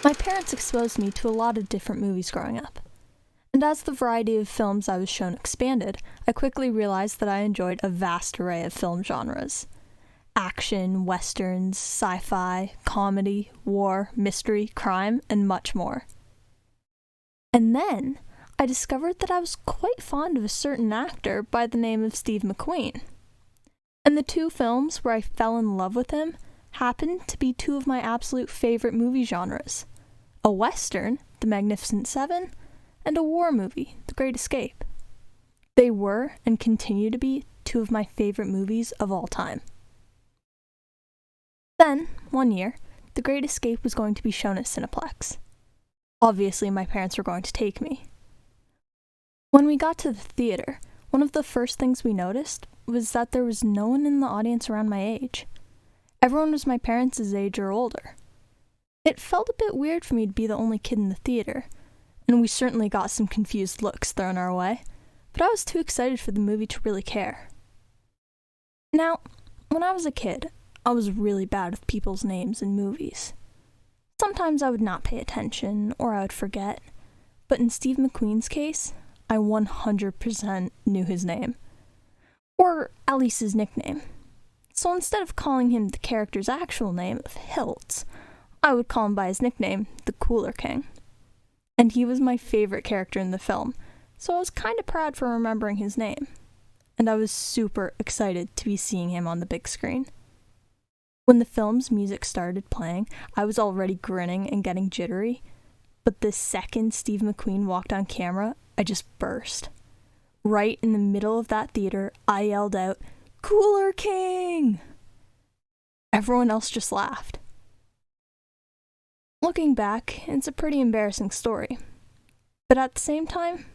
My parents exposed me to a lot of different movies growing up. And as the variety of films I was shown expanded, I quickly realized that I enjoyed a vast array of film genres. Action, westerns, sci-fi, comedy, war, mystery, crime, and much more. And then, I discovered that I was quite fond of a certain actor by the name of Steve McQueen. And the two films where I fell in love with him happened to be two of my absolute favorite movie genres. A western, The Magnificent Seven, and a war movie, The Great Escape. They were, and continue to be, two of my favorite movies of all time. Then, one year, The Great Escape was going to be shown at Cineplex. Obviously, my parents were going to take me. When we got to the theater, one of the first things we noticed was that there was no one in the audience around my age. Everyone was my parents' age or older. It felt a bit weird for me to be the only kid in the theater, and we certainly got some confused looks thrown our way, but I was too excited for the movie to really care. Now, when I was a kid, I was really bad with people's names in movies. Sometimes I would not pay attention, or I would forget, but in Steve McQueen's case, I 100% knew his name. Or at least his nickname. So instead of calling him the character's actual name of Hiltz, I would call him by his nickname, the Cooler King. And he was my favorite character in the film, so I was kind of proud for remembering his name. And I was super excited to be seeing him on the big screen. When the film's music started playing, I was already grinning and getting jittery, but the second Steve McQueen walked on camera, I just burst. Right in the middle of that theater, I yelled out, "Cooler King!" Everyone else just laughed. Looking back, it's a pretty embarrassing story, but at the same time,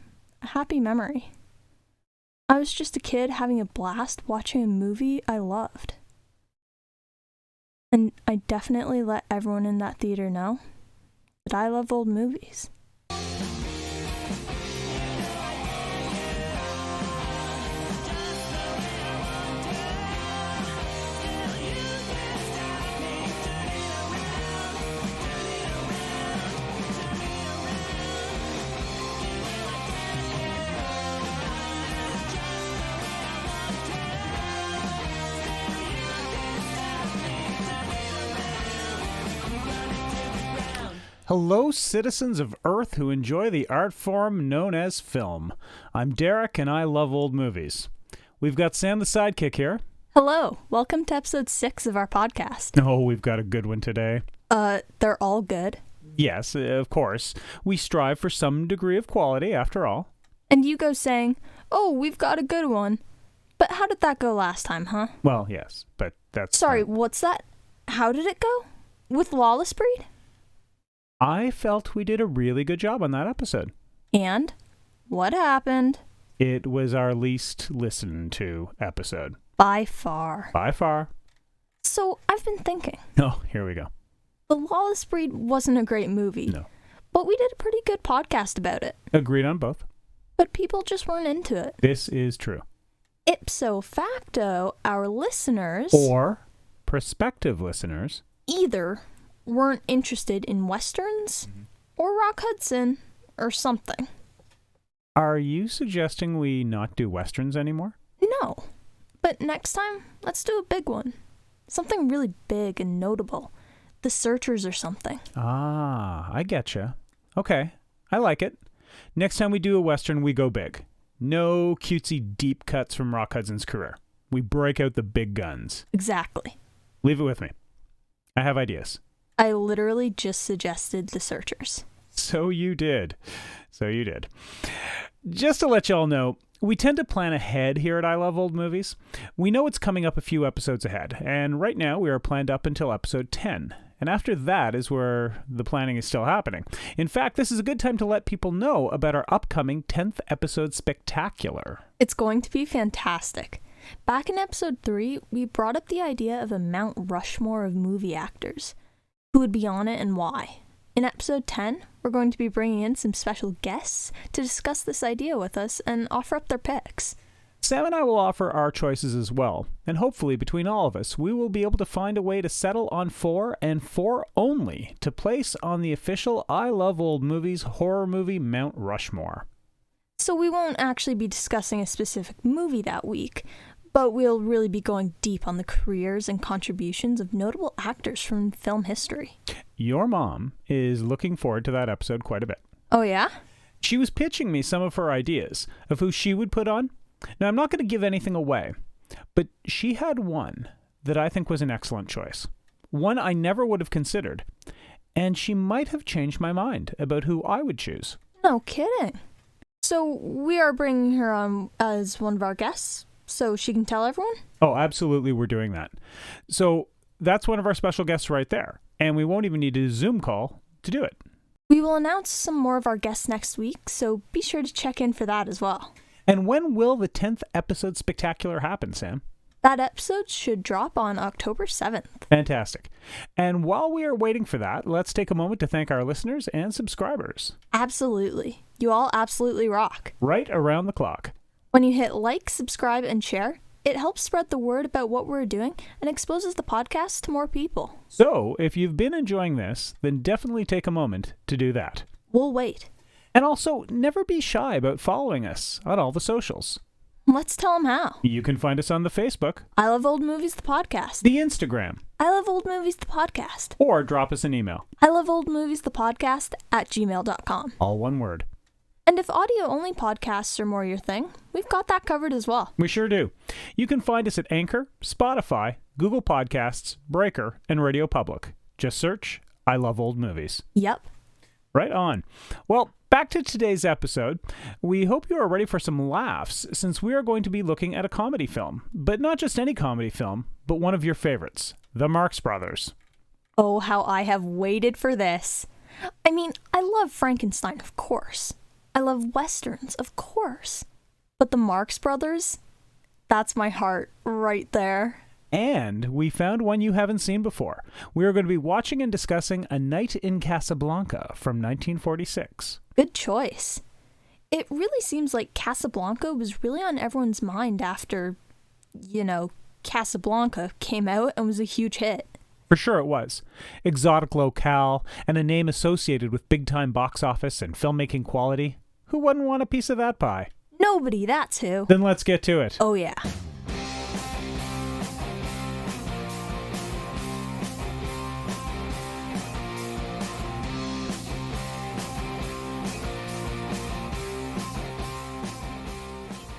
a happy memory. I was just a kid having a blast watching a movie I loved. And I definitely let everyone in that theater know that I love old movies. Hello, citizens of Earth who enjoy the art form known as film. I'm Derek, and I love old movies. We've got Sam the Sidekick here. Hello, welcome to episode 6 of our podcast. Oh, we've got a good one today. They're all good. Yes, of course. We strive for some degree of quality, after all. And you go saying, "Oh, we've got a good one." But how did that go last time, huh? Well, yes, but that's... Sorry, what's that? How did it go? With Lawless Breed? I felt we did a really good job on that episode. And? What happened? It was our least listened to episode. By far. By far. So, I've been thinking. Oh, here we go. The Lawless Breed wasn't a great movie. No. But we did a pretty good podcast about it. Agreed on both. But people just weren't into it. This is true. Ipso facto, our listeners... Or prospective listeners... either weren't interested in westerns, or Rock Hudson, or something. Are you suggesting we not do westerns anymore? No. But next time, let's do a big one. Something really big and notable. The Searchers or something. Ah, I getcha. Okay, I like it. Next time we do a western, we go big. No cutesy deep cuts from Rock Hudson's career. We break out the big guns. Exactly. Leave it with me. I have ideas. I literally just suggested The Searchers. So you did. Just to let y'all know, we tend to plan ahead here at I Love Old Movies. We know it's coming up a few episodes ahead, and right now we are planned up until episode 10. And after that is where the planning is still happening. In fact, this is a good time to let people know about our upcoming 10th episode spectacular. It's going to be fantastic. Back in episode 3, we brought up the idea of a Mount Rushmore of movie actors. Who would be on it and why? In episode 10, we're going to be bringing in some special guests to discuss this idea with us and offer up their picks. Sam and I will offer our choices as well, and hopefully between all of us, we will be able to find a way to settle on 4 and 4 only to place on the official I Love Old Movies horror movie Mount Rushmore. So we won't actually be discussing a specific movie that week, but we'll really be going deep on the careers and contributions of notable actors from film history. Your mom is looking forward to that episode quite a bit. Oh yeah? She was pitching me some of her ideas of who she would put on. Now, I'm not going to give anything away, but she had one that I think was an excellent choice. One I never would have considered, and she might have changed my mind about who I would choose. No kidding. So we are bringing her on as one of our guests, so she can tell everyone? Oh, absolutely, we're doing that. So that's one of our special guests right there, and we won't even need a Zoom call to do it. We will announce some more of our guests next week, so be sure to check in for that as well. And when will the 10th episode spectacular happen, Sam? That episode should drop on October 7th. Fantastic. And while we are waiting for that, let's take a moment to thank our listeners and subscribers. Absolutely. You all absolutely rock. Right around the clock. When you hit like, subscribe, and share, it helps spread the word about what we're doing and exposes the podcast to more people. So, if you've been enjoying this, then definitely take a moment to do that. We'll wait. And also, never be shy about following us on all the socials. Let's tell them how. You can find us on the Facebook, I Love Old Movies, the podcast. the Instagram, I Love Old Movies, the podcast. or drop us an email. I Love Old Movies, the podcast @gmail.com. All one word. And if audio-only podcasts are more your thing, we've got that covered as well. We sure do. You can find us at Anchor, Spotify, Google Podcasts, Breaker, and Radio Public. Just search I Love Old Movies. Yep. Right on. Well, back to today's episode. We hope you are ready for some laughs, since we are going to be looking at a comedy film. But not just any comedy film, but one of your favorites, the Marx Brothers. Oh, how I have waited for this. I mean, I love Frankenstein, of course. I love Westerns, of course. But the Marx Brothers? That's my heart right there. And we found one you haven't seen before. We are going to be watching and discussing A Night in Casablanca from 1946. Good choice. It really seems like Casablanca was really on everyone's mind after, Casablanca came out and was a huge hit. For sure it was. Exotic locale and a name associated with big-time box office and filmmaking quality. Who wouldn't want a piece of that pie? Nobody, that's who. Then let's get to it. Oh yeah.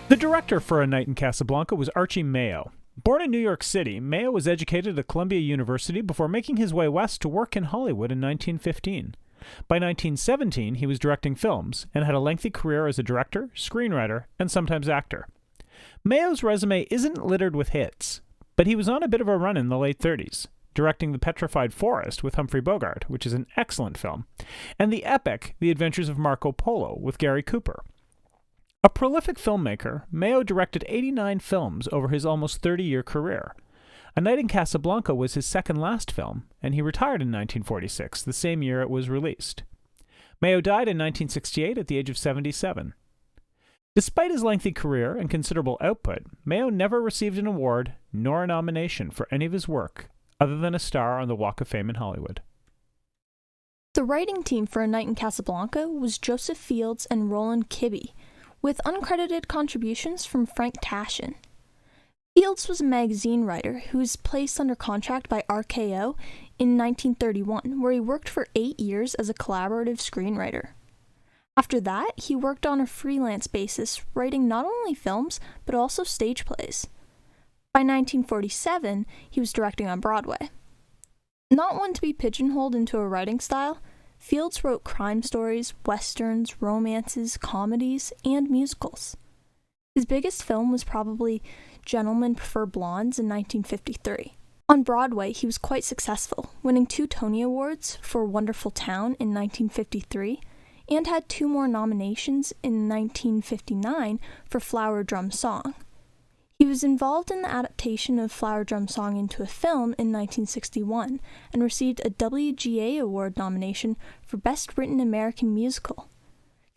The director for A Night in Casablanca was Archie Mayo. Born in New York City, Mayo was educated at Columbia University before making his way west to work in Hollywood in 1915. By 1917, he was directing films and had a lengthy career as a director, screenwriter, and sometimes actor. Mayo's resume isn't littered with hits, but he was on a bit of a run in the late 30s, directing The Petrified Forest with Humphrey Bogart, which is an excellent film, and the epic The Adventures of Marco Polo with Gary Cooper. A prolific filmmaker, Mayo directed 89 films over his almost 30-year career. A Night in Casablanca was his second-last film, and he retired in 1946, the same year it was released. Mayo died in 1968 at the age of 77. Despite his lengthy career and considerable output, Mayo never received an award nor a nomination for any of his work, other than a star on the Walk of Fame in Hollywood. The writing team for A Night in Casablanca was Joseph Fields and Roland Kibbe, with uncredited contributions from Frank Tashin. Fields was a magazine writer who was placed under contract by RKO in 1931, where he worked for 8 years as a collaborative screenwriter. After that, he worked on a freelance basis, writing not only films, but also stage plays. By 1947, he was directing on Broadway. Not one to be pigeonholed into a writing style, Fields wrote crime stories, westerns, romances, comedies, and musicals. His biggest film was probably Gentlemen Prefer Blondes in 1953. On Broadway, he was quite successful, winning 2 Tony Awards for Wonderful Town in 1953, and had 2 more nominations in 1959 for Flower Drum Song. He was involved in the adaptation of Flower Drum Song into a film in 1961 and received a WGA Award nomination for Best Written American Musical.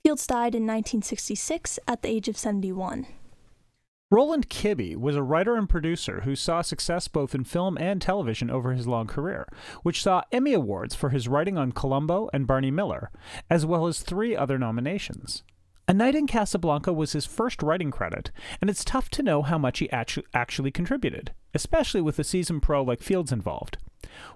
Fields died in 1966 at the age of 71. Roland Kibbe was a writer and producer who saw success both in film and television over his long career, which saw Emmy Awards for his writing on Columbo and Barney Miller, as well as 3 other nominations. A Night in Casablanca was his first writing credit, and it's tough to know how much he actually contributed, especially with a seasoned pro like Fields involved.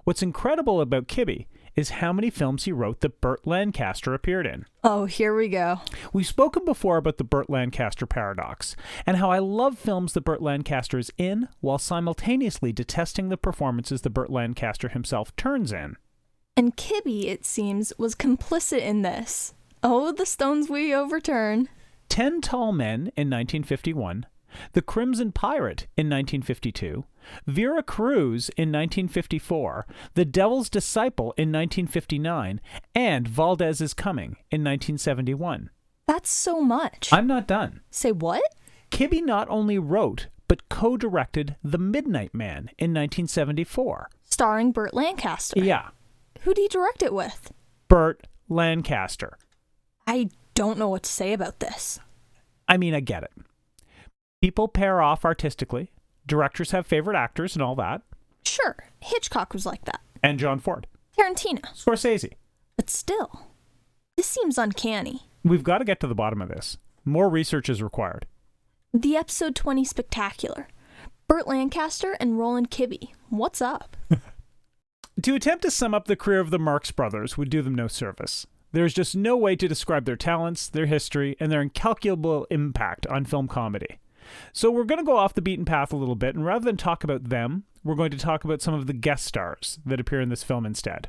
What's incredible about Kibbe is how many films he wrote that Burt Lancaster appeared in. Oh, here we go. We've spoken before about the Burt Lancaster paradox, and how I love films that Burt Lancaster is in, while simultaneously detesting the performances that Burt Lancaster himself turns in. And Kibbe, it seems, was complicit in this. Oh, the stones we overturn. 10 Tall Men in 1951, The Crimson Pirate in 1952, Vera Cruz in 1954, The Devil's Disciple in 1959, and Valdez is Coming in 1971. That's so much. I'm not done. Say what? Kibbe not only wrote, but co-directed The Midnight Man in 1974. Starring Burt Lancaster. Yeah, Who'd he direct it with? Burt Lancaster. I don't know what to say about this. I mean, I get it. People pair off artistically. Directors have favorite actors and all that. Sure, Hitchcock was like that. And John Ford. Tarantino. Scorsese. But still, this seems uncanny. We've got to get to the bottom of this. More research is required. The episode 20 spectacular. Burt Lancaster and Roland Kibbe. What's up? To attempt to sum up the career of the Marx Brothers would do them no service. There's just no way to describe their talents, their history, and their incalculable impact on film comedy. So we're going to go off the beaten path a little bit, and rather than talk about them, we're going to talk about some of the guest stars that appear in this film instead.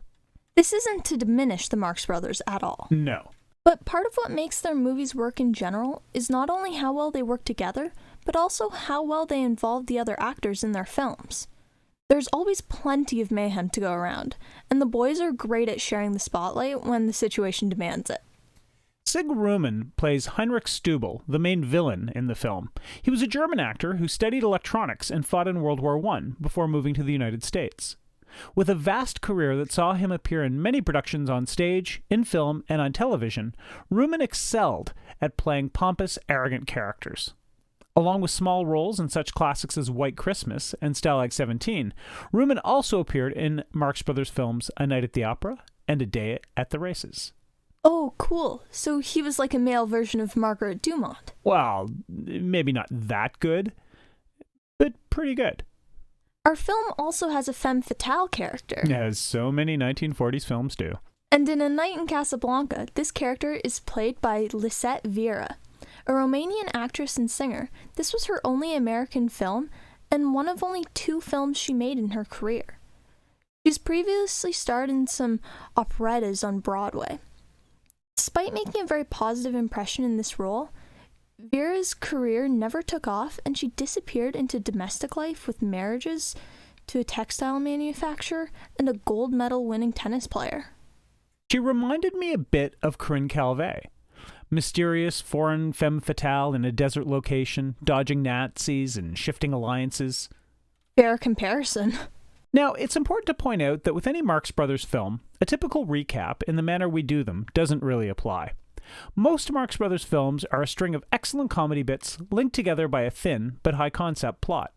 This isn't to diminish the Marx Brothers at all. No. But part of what makes their movies work in general is not only how well they work together, but also how well they involve the other actors in their films. There's always plenty of mayhem to go around, and the boys are great at sharing the spotlight when the situation demands it. Sig Rumen plays Heinrich Stubel, the main villain in the film. He was a German actor who studied electronics and fought in World War I before moving to the United States. With a vast career that saw him appear in many productions on stage, in film, and on television, Rumen excelled at playing pompous, arrogant characters. Along with small roles in such classics as White Christmas and Stalag 17, Rumen also appeared in Marx Brothers films A Night at the Opera and A Day at the Races. Oh, cool. So he was like a male version of Margaret Dumont. Well, maybe not that good, but pretty good. Our film also has a femme fatale character. As so many 1940s films do. And in A Night in Casablanca, this character is played by Lisette Vieira, a Romanian actress and singer. This was her only American film, and one of only 2 films she made in her career. She's previously starred in some operettas on Broadway. Despite making a very positive impression in this role, Vera's career never took off, and she disappeared into domestic life with marriages to a textile manufacturer and a gold medal winning tennis player. She reminded me a bit of Corinne Calvet. Mysterious foreign femme fatale in a desert location, dodging Nazis and shifting alliances. Fair comparison. Now, it's important to point out that with any Marx Brothers film, a typical recap in the manner we do them doesn't really apply. Most Marx Brothers films are a string of excellent comedy bits linked together by a thin but high-concept plot.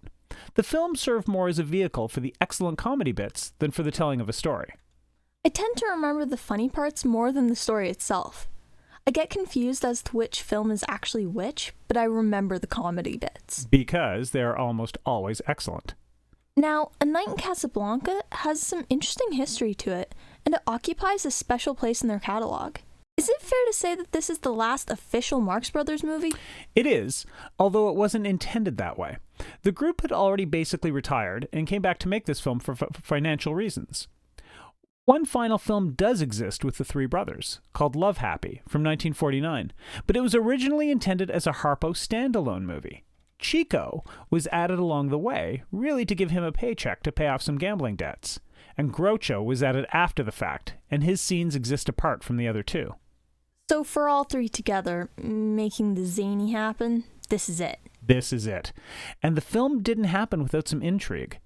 The films serve more as a vehicle for the excellent comedy bits than for the telling of a story. I tend to remember the funny parts more than the story itself. I get confused as to which film is actually which, but I remember the comedy bits. Because they're almost always excellent. Now, A Night in Casablanca has some interesting history to it, and it occupies a special place in their catalog. Is it fair to say that this is the last official Marx Brothers movie? It is, although it wasn't intended that way. The group had already basically retired and came back to make this film for financial reasons. One final film does exist with the 3 brothers, called Love Happy, from 1949, but it was originally intended as a Harpo standalone movie. Chico was added along the way, really to give him a paycheck to pay off some gambling debts, and Groucho was added after the fact, and his scenes exist apart from the other 2. So for all 3 together, making the zany happen, this is it. This is it. And the film didn't happen without some intrigue.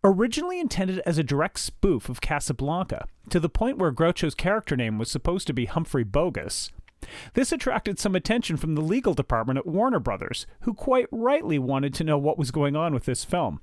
Originally intended as a direct spoof of Casablanca, to the point where Groucho's character name was supposed to be Humphrey Bogus, This attracted some attention from the legal department at Warner Brothers, who quite rightly wanted to know what was going on with this film.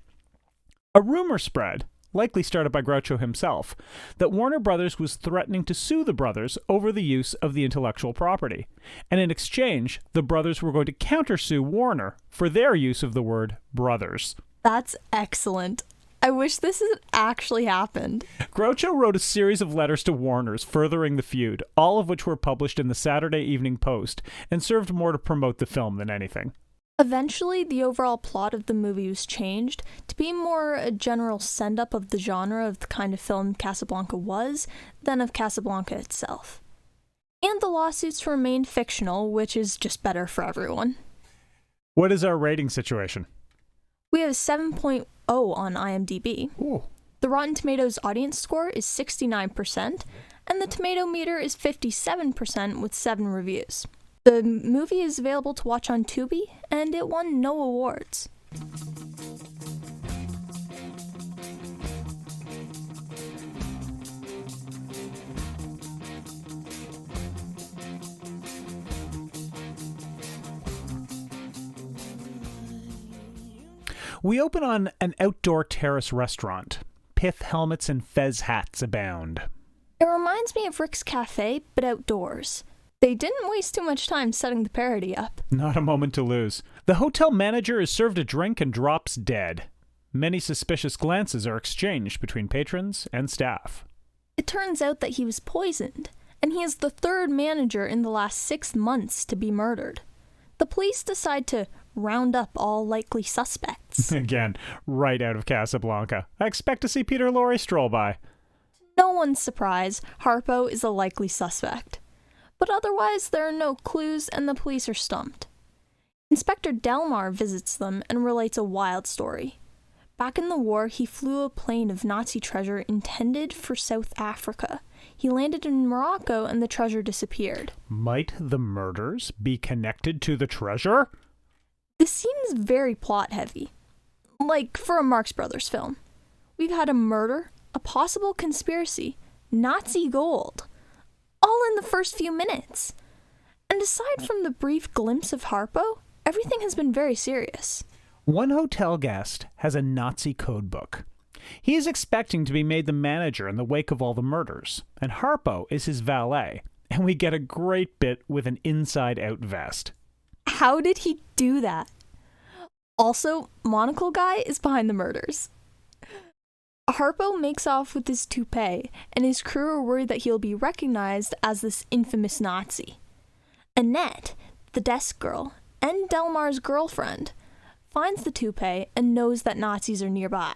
A rumor spread, likely started by Groucho himself, that Warner Brothers was threatening to sue the brothers over the use of the intellectual property, and in exchange, the brothers were going to countersue Warner for their use of the word brothers. That's excellent. I wish this had actually happened. Groucho wrote a series of letters to Warner's furthering the feud, all of which were published in the Saturday Evening Post, and served more to promote the film than anything. Eventually, the overall plot of the movie was changed to be more a general send-up of the genre of the kind of film Casablanca was than of Casablanca itself. And the lawsuits remained fictional, which is just better for everyone. What is our rating situation? We have a 7.0 on IMDb. Ooh. The Rotten Tomatoes audience score is 69%, and the tomato meter is 57% with 7 reviews. The movie is available to watch on Tubi, and it won no awards. We open on an outdoor terrace restaurant. Pith helmets and fez hats abound. It reminds me of Rick's Cafe, but outdoors. They didn't waste too much time setting the parody up. Not a moment to lose. The hotel manager is served a drink and drops dead. Many suspicious glances are exchanged between patrons and staff. It turns out that he was poisoned, and he is the third manager in the last 6 months to be murdered. The police decide to round up all likely suspects. Again, right out of Casablanca. I expect to see Peter Lorre stroll by. No one's surprise, Harpo is a likely suspect. But otherwise, there are no clues and the police are stumped. Inspector Delmar visits them and relates a wild story. Back in the war, he flew a plane of Nazi treasure intended for South Africa. He landed in Morocco and the treasure disappeared. Might the murders be connected to the treasure? This seems very plot-heavy. Like for a Marx Brothers film. We've had a murder, a possible conspiracy, Nazi gold, all in the first few minutes. And aside from the brief glimpse of Harpo, everything has been very serious. One hotel guest has a Nazi code book. He is expecting to be made the manager in the wake of all the murders, and Harpo is his valet, and we get a great bit with an inside-out vest. How did he do that? Also, Monocle Guy is behind the murders. Harpo makes off with his toupee, and his crew are worried that he'll be recognized as this infamous Nazi. Annette, the desk girl, and Delmar's girlfriend, finds the toupee and knows that Nazis are nearby.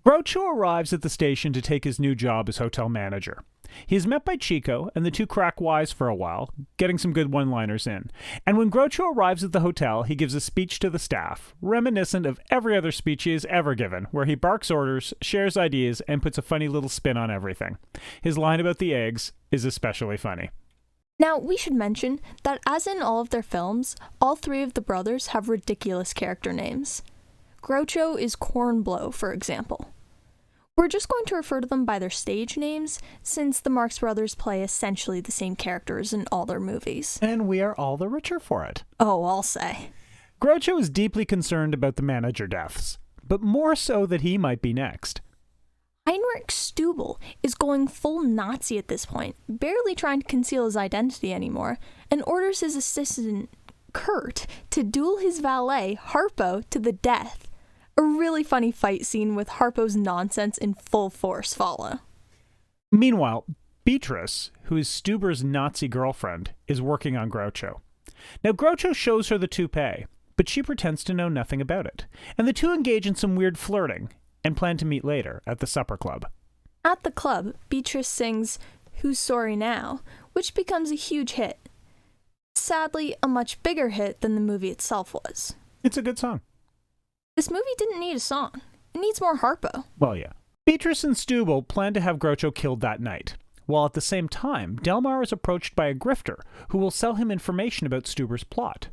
Groucho arrives at the station to take his new job as hotel manager. He is met by Chico, and the two crack wise for a while, getting some good one-liners in. And when Groucho arrives at the hotel, he gives a speech to the staff, reminiscent of every other speech he has ever given, where he barks orders, shares ideas, and puts a funny little spin on everything. His line about the eggs is especially funny. Now, we should mention that as in all of their films, all 3 of the brothers have ridiculous character names. Groucho is Cornblow, for example. We're just going to refer to them by their stage names, since the Marx Brothers play essentially the same characters in all their movies. And we are all the richer for it. Oh, I'll say. Groucho is deeply concerned about the manager deaths, but more so that he might be next. Heinrich Stubel is going full Nazi at this point, barely trying to conceal his identity anymore, and orders his assistant, Kurt, to duel his valet, Harpo, to the death. A really funny fight scene with Harpo's nonsense in full force follow. Meanwhile, Beatrice, who is Stuber's Nazi girlfriend, is working on Groucho. Now, Groucho shows her the toupee, but she pretends to know nothing about it, and the two engage in some weird flirting, and plan to meet later at the supper club. At the club, Beatrice sings Who's Sorry Now, which becomes a huge hit. Sadly, a much bigger hit than the movie itself was. It's a good song. This movie didn't need a song. It needs more Harpo. Well, yeah. Beatrice and Stubel plan to have Groucho killed that night, while at the same time, Delmar is approached by a grifter who will sell him information about Stuber's plot.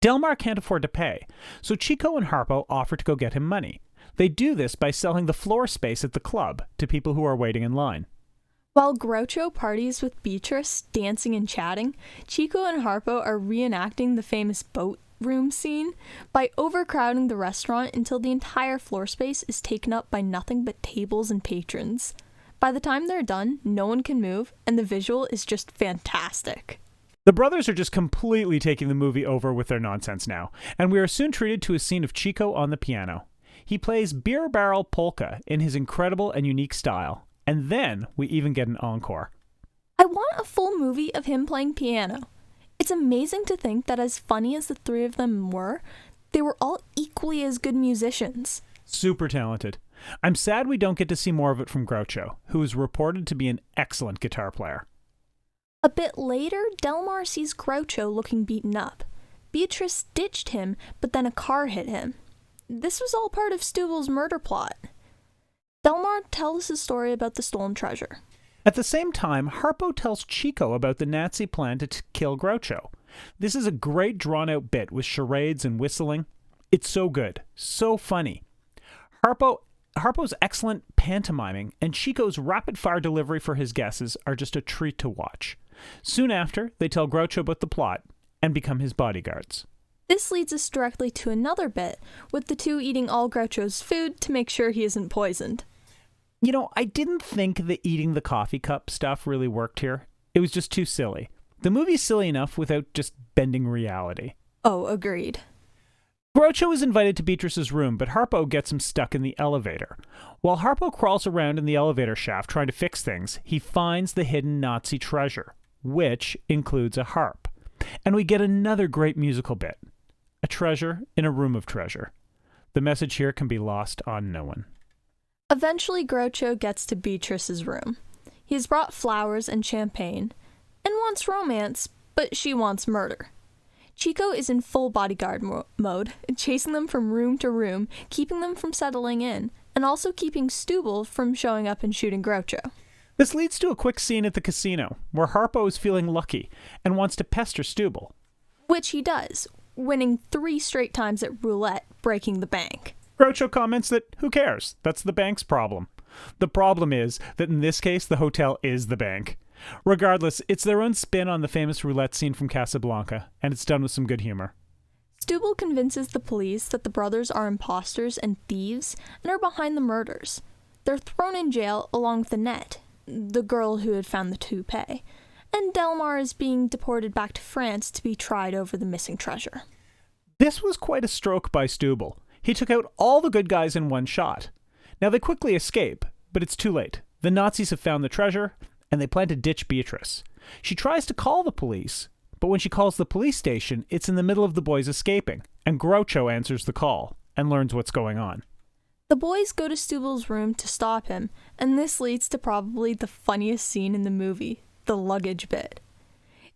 Delmar can't afford to pay, so Chico and Harpo offer to go get him money. They do this by selling the floor space at the club to people who are waiting in line. While Groucho parties with Beatrice, dancing and chatting, Chico and Harpo are reenacting the famous boat room scene by overcrowding the restaurant until the entire floor space is taken up by nothing but tables and patrons. By the time they're done, no one can move, and the visual is just fantastic. The brothers are just completely taking the movie over with their nonsense now, and we are soon treated to a scene of Chico on the piano. He plays Beer Barrel Polka in his incredible and unique style, and then we even get an encore. I want a full movie of him playing piano. It's amazing to think that as funny as the three of them were, they were all equally as good musicians. Super talented. I'm sad we don't get to see more of it from Groucho, who is reported to be an excellent guitar player. A bit later, Delmar sees Groucho looking beaten up. Beatrice ditched him, but then a car hit him. This was all part of Stubel's murder plot. Delmar tells his story about the stolen treasure. At the same time, Harpo tells Chico about the Nazi plan to kill Groucho. This is a great drawn-out bit with charades and whistling. It's so good, so funny. Harpo's excellent pantomiming and Chico's rapid-fire delivery for his guesses are just a treat to watch. Soon after, they tell Groucho about the plot and become his bodyguards. This leads us directly to another bit, with the two eating all Groucho's food to make sure he isn't poisoned. You know, I didn't think the eating the coffee cup stuff really worked here. It was just too silly. The movie's silly enough without just bending reality. Oh, agreed. Groucho is invited to Beatrice's room, but Harpo gets him stuck in the elevator. While Harpo crawls around in the elevator shaft trying to fix things, he finds the hidden Nazi treasure, which includes a harp. And we get another great musical bit. A treasure in a room of treasure. The message here can be lost on no one. Eventually, Groucho gets to Beatrice's room. He has brought flowers and champagne, and wants romance, but she wants murder. Chico is in full bodyguard mode, chasing them from room to room, keeping them from settling in, and also keeping Stubel from showing up and shooting Groucho. This leads to a quick scene at the casino, where Harpo is feeling lucky and wants to pester Stubel. Which he does, winning 3 straight times at roulette, breaking the bank. Groucho comments that, who cares? That's the bank's problem. The problem is that in this case, the hotel is the bank. Regardless, it's their own spin on the famous roulette scene from Casablanca, and it's done with some good humor. Stubel convinces the police that the brothers are imposters and thieves and are behind the murders. They're thrown in jail along with Annette, the girl who had found the toupee, and Delmar is being deported back to France to be tried over the missing treasure. This was quite a stroke by Stubel. He took out all the good guys in one shot. Now they quickly escape, but it's too late. The Nazis have found the treasure, and they plan to ditch Beatrice. She tries to call the police, but when she calls the police station, it's in the middle of the boys escaping, and Groucho answers the call and learns what's going on. The boys go to Stubel's room to stop him, and this leads to probably the funniest scene in the movie, the luggage bit.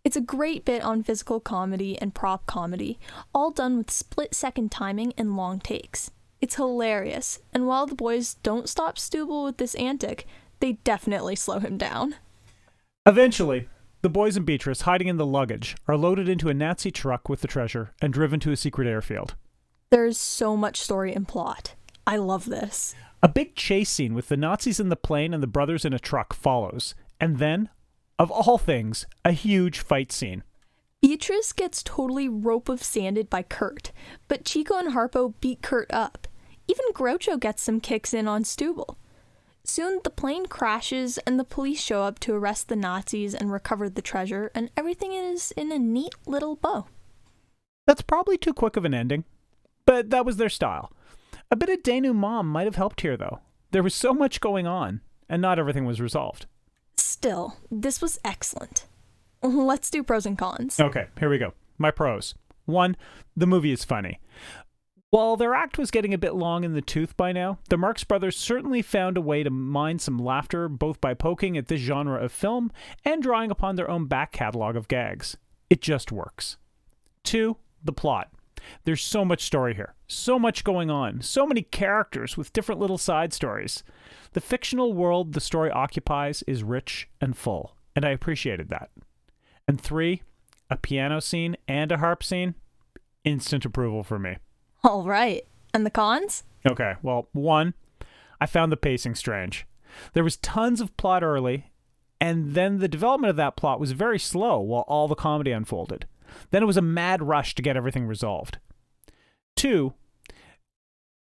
It's a great bit on physical comedy and prop comedy, all done with split-second timing and long takes. It's hilarious, and while the boys don't stop Stubel with this antic, they definitely slow him down. Eventually, the boys and Beatrice, hiding in the luggage, are loaded into a Nazi truck with the treasure and driven to a secret airfield. There's so much story and plot. I love this. A big chase scene with the Nazis in the plane and the brothers in a truck follows, and then, of all things, a huge fight scene. Beatrice gets totally rope-of-sanded by Kurt, but Chico and Harpo beat Kurt up. Even Groucho gets some kicks in on Stubel. Soon the plane crashes and the police show up to arrest the Nazis and recover the treasure, and everything is in a neat little bow. That's probably too quick of an ending, but that was their style. A bit of denouement might have helped here, though. There was so much going on, and not everything was resolved. Still, this was excellent. Let's do pros and cons. Okay, here we go. My pros. 1, the movie is funny. While their act was getting a bit long in the tooth by now, the Marx Brothers certainly found a way to mine some laughter both by poking at this genre of film and drawing upon their own back catalog of gags. It just works. 2, the plot. There's so much story here, so much going on, so many characters with different little side stories. The fictional world the story occupies is rich and full, and I appreciated that. And 3, a piano scene and a harp scene, instant approval for me. All right. And the cons? Okay, well, 1, I found the pacing strange. There was tons of plot early, And then the development of that plot was very slow while all the comedy unfolded. Then it was a mad rush to get everything resolved. 2,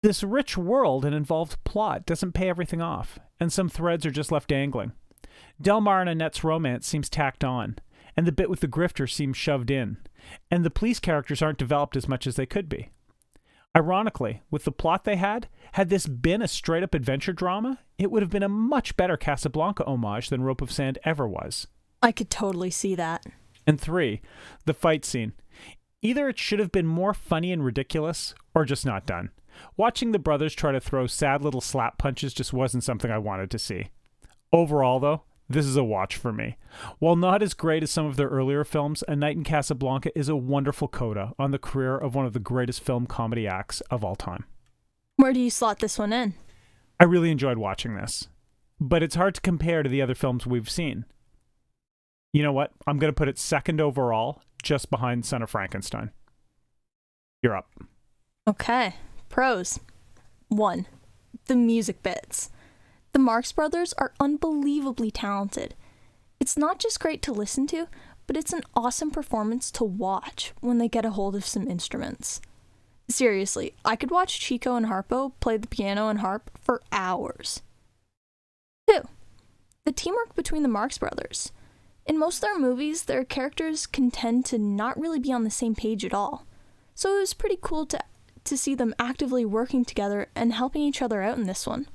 this rich world and involved plot doesn't pay everything off, and some threads are just left dangling. Delmar and Annette's romance seems tacked on, and the bit with the grifter seems shoved in, and the police characters aren't developed as much as they could be. Ironically, with the plot they had this been a straight-up adventure drama, it would have been a much better Casablanca homage than Rope of Sand ever was. I could totally see that. And 3, the fight scene. Either it should have been more funny and ridiculous, or just not done. Watching the brothers try to throw sad little slap punches just wasn't something I wanted to see. Overall, though, this is a watch for me. While not as great as some of their earlier films, A Night in Casablanca is a wonderful coda on the career of one of the greatest film comedy acts of all time. Where do you slot this one in? I really enjoyed watching this, but it's hard to compare to the other films we've seen. You know what? I'm going to put it second overall, just behind Son of Frankenstein. You're up. Okay. Pros. 1. The music bits. The Marx Brothers are unbelievably talented. It's not just great to listen to, but it's an awesome performance to watch when they get a hold of some instruments. Seriously, I could watch Chico and Harpo play the piano and harp for hours. 2. The teamwork between the Marx Brothers. In most of their movies, their characters can tend to not really be on the same page at all. So it was pretty cool to see them actively working together and helping each other out in this one.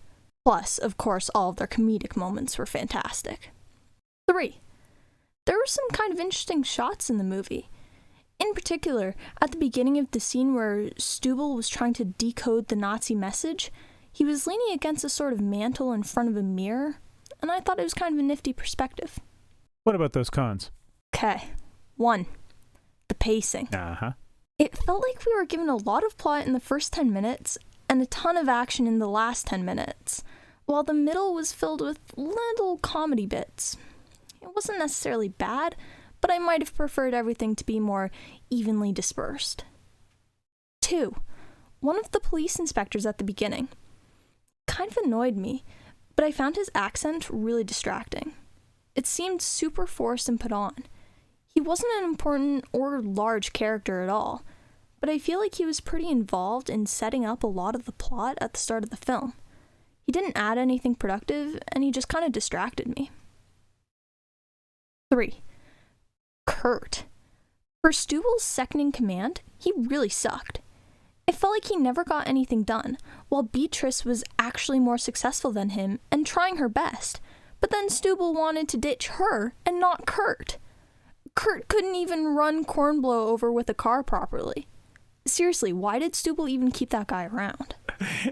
Plus, of course, all of their comedic moments were fantastic. 3. There were some kind of interesting shots in the movie. In particular, at the beginning of the scene where Stubel was trying to decode the Nazi message, he was leaning against a sort of mantle in front of a mirror, and I thought it was kind of a nifty perspective. What about those cons? Okay. 1. The pacing. Uh-huh. It felt like we were given a lot of plot in the first 10 minutes and a ton of action in the last 10 minutes, while the middle was filled with little comedy bits. It wasn't necessarily bad, but I might have preferred everything to be more evenly dispersed. 2. One of the police inspectors at the beginning kind of annoyed me, but I found his accent really distracting. It seemed super forced and put on. He wasn't an important or large character at all, but I feel like he was pretty involved in setting up a lot of the plot at the start of the film. He didn't add anything productive, and he just kind of distracted me. 3. Kurt. For Stubel's second-in-command, he really sucked. It felt like he never got anything done, while Beatrice was actually more successful than him and trying her best. But then Stubel wanted to ditch her and not Kurt. Kurt couldn't even run Kornblow over with a car properly. Seriously, why did Stubel even keep that guy around?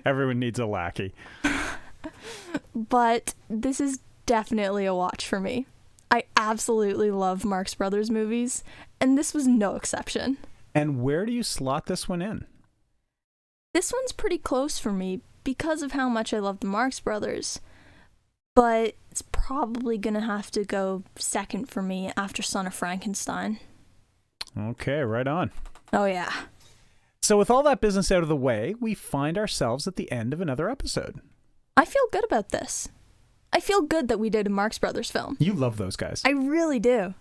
Everyone needs a lackey. But this is definitely a watch for me. I absolutely love Marx Brothers movies, and this was no exception. And where do you slot this one in? This one's pretty close for me because of how much I love the Marx Brothers, but it's probably gonna have to go second for me after Son of Frankenstein. Okay, right on. Oh yeah. So with all that business out of the way, we find ourselves at the end of another episode. I feel good about this. I feel good that we did a Marx Brothers film. You love those guys. I really do.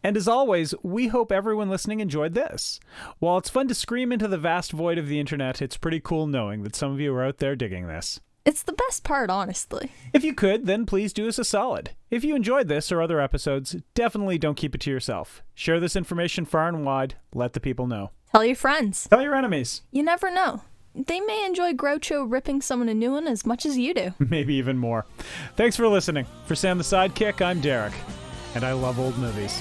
And as always, we hope everyone listening enjoyed this. While it's fun to scream into the vast void of the internet, it's pretty cool knowing that some of you are out there digging this. It's the best part, honestly. If you could, then please do us a solid. If you enjoyed this or other episodes, definitely don't keep it to yourself. Share this information far and wide. Let the people know. Tell your friends. Tell your enemies. You never know. They may enjoy Groucho ripping someone a new one as much as you do. Maybe even more. Thanks for listening. For Sam the Sidekick, I'm Derek, and I love old movies.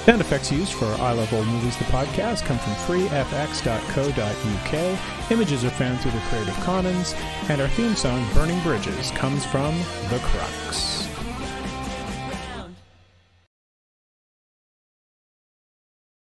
Sound effects used for I Love Old Movies, the podcast, come from freefx.co.uk. Images are found through the Creative Commons, and our theme song, Burning Bridges, comes from The Crux.